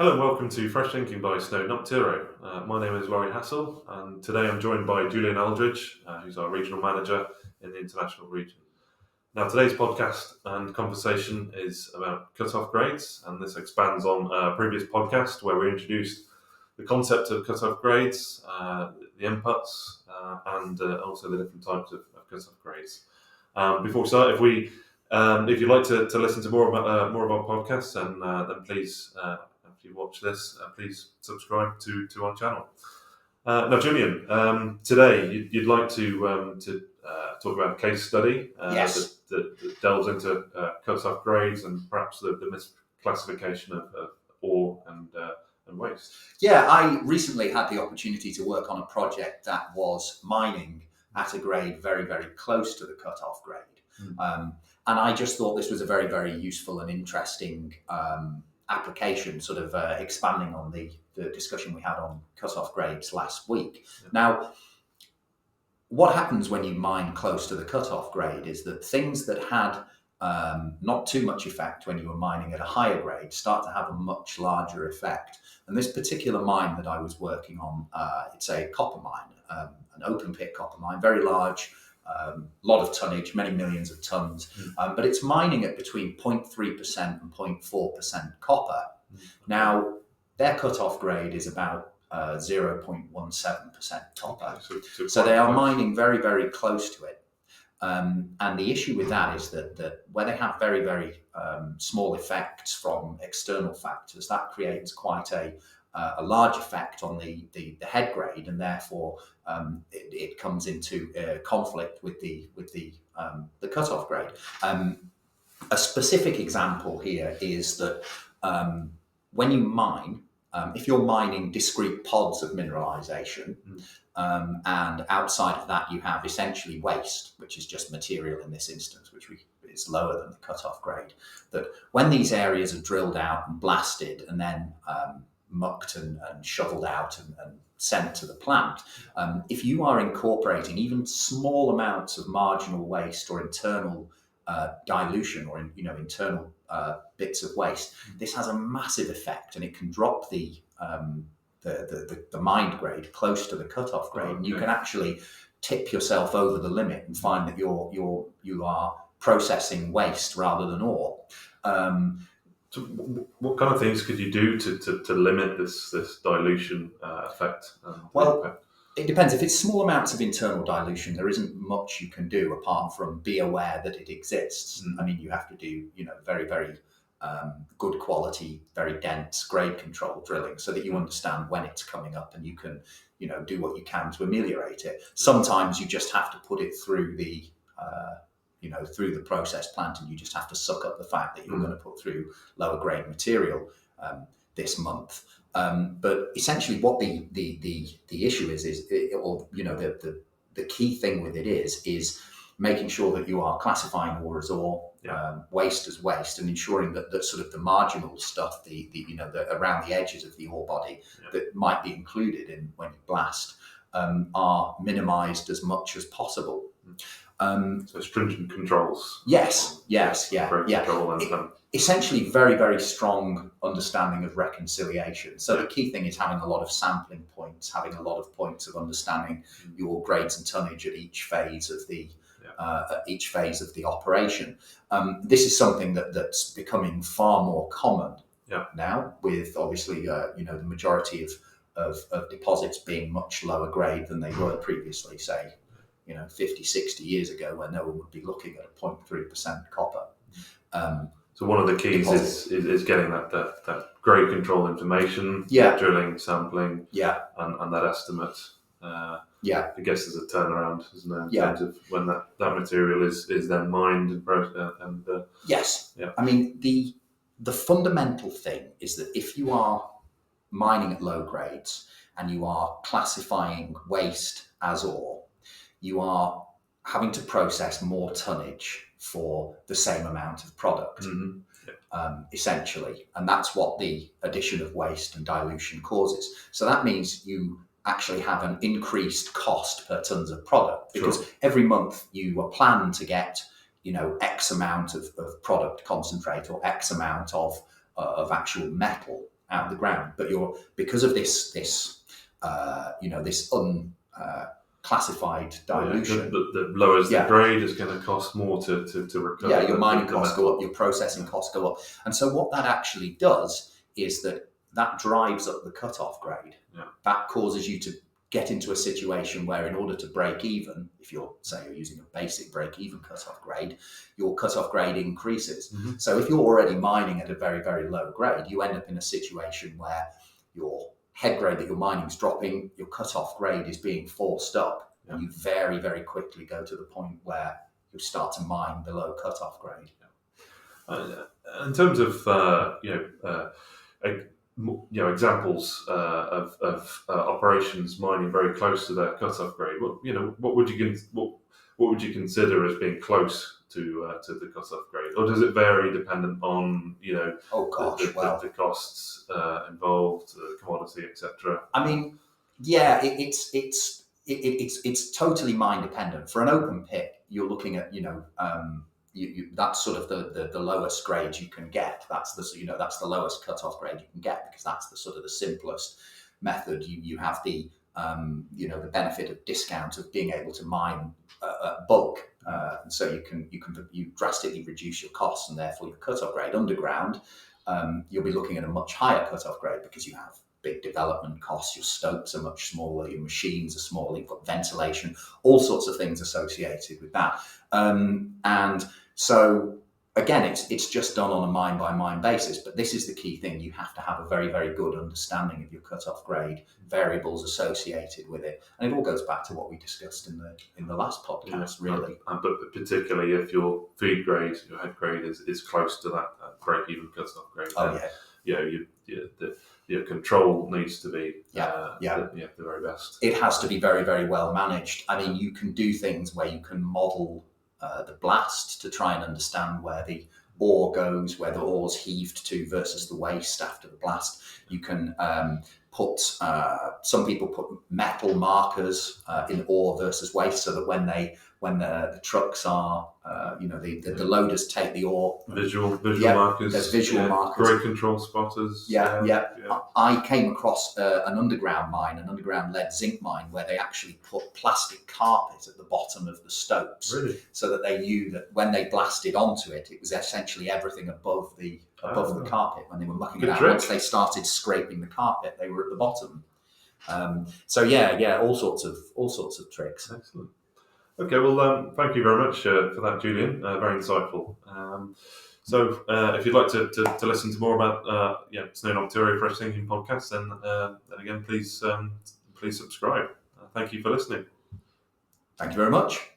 Hello and welcome to Fresh Thinking by Snowden Optiro. My name is Laurie Hassall, and today I'm joined by Julian Aldridge, who's our regional manager in the international region. Now, today's podcast and conversation is about cut-off grades, and this expands on a previous podcast where we introduced the concept of cut-off grades, the inputs, and also the different types of cut-off grades. Before we start, if you'd like to listen to more of our podcasts, then please, if you watch this, please subscribe to our channel. Now, Julian, today you'd like to talk about a case study that delves into cut-off grades and perhaps the misclassification of ore and waste. Yeah, I recently had the opportunity to work on a project that was mining at a grade very, very close to the cut-off grade. And I just thought this was a very, very useful and interesting application, sort of expanding on the discussion we had on cut-off grades last week. Yeah. Now, what happens when you mine close to the cut-off grade is that things that had not too much effect when you were mining at a higher grade start to have a much larger effect. And this particular mine that I was working on, it's a copper mine, an open pit copper mine, very large, lot of tonnage, many millions of tons, but it's mining at between 0.3% and 0.4% copper. Now, their cut-off grade is about 0.17% copper. So they are mining very, very close to it. And the issue with that is that where they have very, very small effects from external factors, that creates quite a large effect on the head grade, and therefore it comes into conflict with the cut-off grade. A specific example here is that when you mine, if you're mining discrete pods of mineralization, and outside of that you have essentially waste, which is just material in this instance, which is lower than the cut-off grade, that when these areas are drilled out and blasted and then mucked and shoveled out and sent to the plant, if you are incorporating even small amounts of marginal waste or internal dilution or internal bits of waste, this has a massive effect, and it can drop the mined grade close to the cut-off grade. And you can actually tip yourself over the limit and find that you are processing waste rather than ore. So what kind of things could you do to limit this dilution effect? It depends. If it's small amounts of internal dilution, there isn't much you can do apart from be aware that it exists. I mean, you have to do very, very good quality, very dense grade control drilling so that you understand when it's coming up and you can do what you can to ameliorate it. Sometimes you just have to put it through the through the process plant, and you just have to suck up the fact that you're going to put through lower grade material this month. But essentially, what the issue is the key thing with it is making sure that you are classifying ore as ore, waste as waste, and ensuring that sort of the marginal stuff, the around the edges of the ore body that might be included in when you blast, are minimised as much as possible. So stringent controls. Yes. Control Essentially, very, very strong understanding of reconciliation. So the key thing is having a lot of sampling points, having a lot of points of understanding your grades and tonnage at each phase of the operation. This is something that's becoming far more common now, with obviously the majority of deposits being much lower grade than they were previously, say 50, 60 years ago, where no one would be looking at a 0.3% copper. So one of the keys is getting that grade control information, drilling, sampling, and that estimate. I guess there's a turnaround, isn't there, in terms of when that material is then mined and processed. Yes. Yeah. I mean, the fundamental thing is that if you are mining at low grades and you are classifying waste as ore, you are having to process more tonnage for the same amount of product, essentially. And that's what the addition of waste and dilution causes. So that means you actually have an increased cost per tons of product, because every month you are planned to get, X amount of product concentrate or X amount of actual metal out of the ground. But because of this unclassified dilution, that lowers the grade, is going to cost more to recover. Yeah, your mining costs go up, your processing costs go up. And so what that actually does is that drives up the cutoff grade. Yeah. That causes you to get into a situation where, in order to break even, if you're using a basic break-even cutoff grade, your cutoff grade increases. Mm-hmm. So if you're already mining at a very, very low grade, you end up in a situation where your head grade that you're mining is dropping, your cutoff grade is being forced up, and you very, very quickly go to the point where you start to mine below cutoff grade. In terms of examples of operations mining very close to their cutoff grade, what would you consider as being close to the cutoff grade, or does it vary dependent on the costs involved, commodity, etc.? I mean, yeah, it's totally mine dependent. For an open pit, you're looking at that's sort of the lowest grade you can get. That's the lowest cutoff grade you can get, because that's the sort of the simplest method. You have the the benefit of discount of being able to mine bulk, so you drastically reduce your costs and therefore your cutoff grade. Underground, you'll be looking at a much higher cutoff grade because you have big development costs, your stopes are much smaller, your machines are smaller, you've got ventilation, all sorts of things associated with that. And so again, it's just done on a mine by mine basis, but this is the key thing. You have to have a very, very good understanding of your cutoff grade, variables associated with it. And it all goes back to what we discussed in the last podcast, really. But particularly if your feed grade, your head grade is close to that break-even cutoff grade. Your control needs to be the very best. It has to be very, very well managed. I mean, you can do things where you can model the blast to try and understand where the ore goes, where the ore's heaved to versus the waste after the blast. You can some people put metal markers in ore versus waste, so that when the trucks are, the loaders take the ore. Visual markers. There's visual markers. Grade control spotters. Yeah. I came across an underground lead zinc mine, where they actually put plastic carpet at the bottom of the stopes, really? So that they knew that when they blasted onto it, it was essentially everything above the carpet. When they were mucking it out, once they started scraping the carpet, they were at the bottom. All sorts of tricks. Excellent. Okay, well, thank you very much for that, Julian. Very insightful. So, if you'd like to listen to more about Snowden Optiro Fresh Thinking podcast, then again, please subscribe. Thank you for listening. Thank you very much.